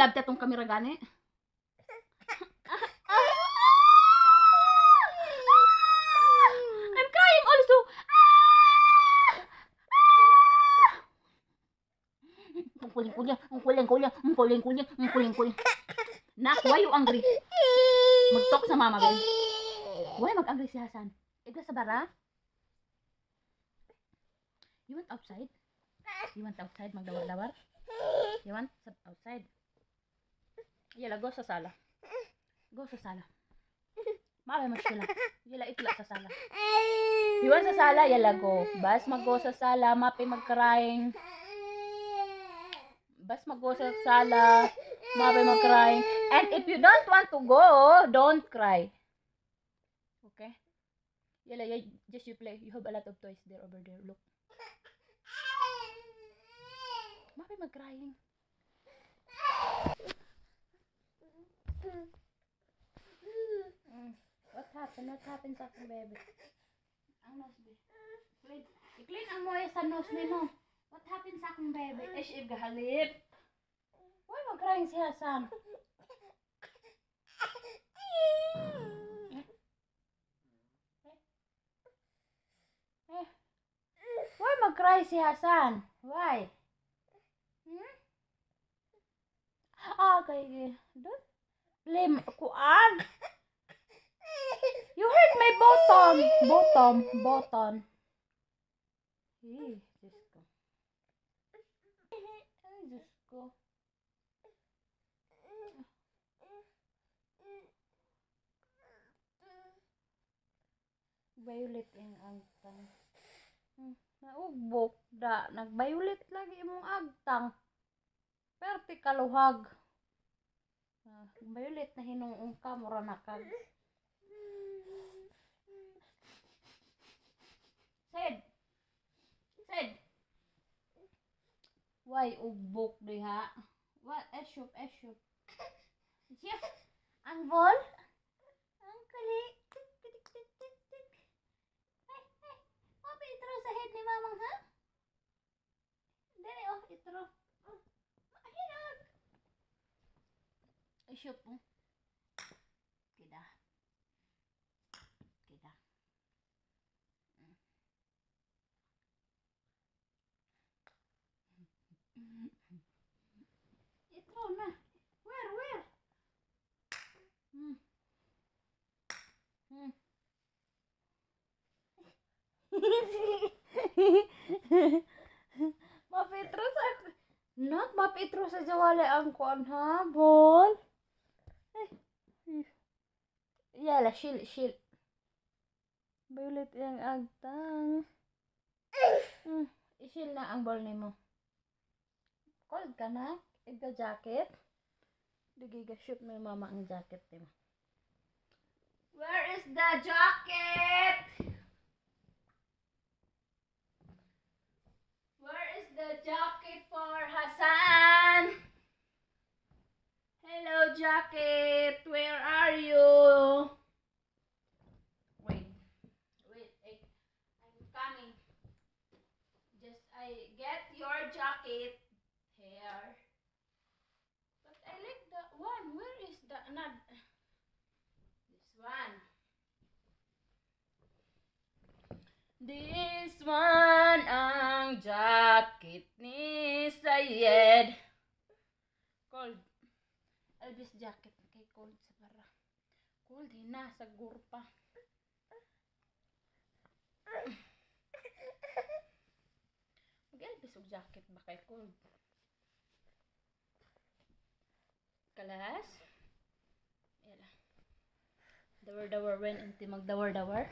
love ta tong kamera gani. I'm crying also. Ang kuling-kuling. Nak, why you angry? Mag-talk sa mama, Ben. Why mag-angry si Hasan? Ito sa bara? You want outside? Magdawar-dawar? You want outside? Yala, go sa sala. Mabay mo sila. Yala, itla sa sala. You want sa sala? Yala, go. Bas mag-go sa sala. Mapay mag-crying. And if you don't want to go, don't cry. Okay? Yala, just you play. You have a lot of toys there over there. Look. Mapay mag-crying. What happened sa aking baby? Ang nose, baby. I-clean ang moya sa nose ni mo. What happened sa aking baby? If gahalip. Why mag-crying si Hasan? Why mag-cry si Hasan? Why? Okay. Don't blame kuan. You hurt my bottom. Diyos ko. Violet yung agtang. Naugbok da. Nag-violet lagi imong agtang. Perti kaluhag. Violet na hinuong ka. Mura na kag. Said. Why ugbok diha? What? Esyop. Siya. Ang ball? Ang kali. Hey. Itro sa head ni mamang, ha? Dali, itro. Ahinag. Esyop, Kida. Itro na. Where? Mapitro sa jawali ang kuan ha, bol. Yala, shield. Violet yung agtang. I-shield na ang ball nimo. Cold ka na? Iga jacket? Digiga shoot mo mama ang jacket nimo. Where is the jacket? Where is the jacket for Hasan? Hello, jacket. Where are you? Wait. I'm coming. I get your jacket here. But I like that one. Where is the this one? This one ang jacket ni Sayed. Cold. Elvis jacket kay cold sa bara. Cold na sa gurpa. Mag-elvis og jacket ba kay cold? Kalas? Yala. Dawar-dawar when inti magdawar-dawar.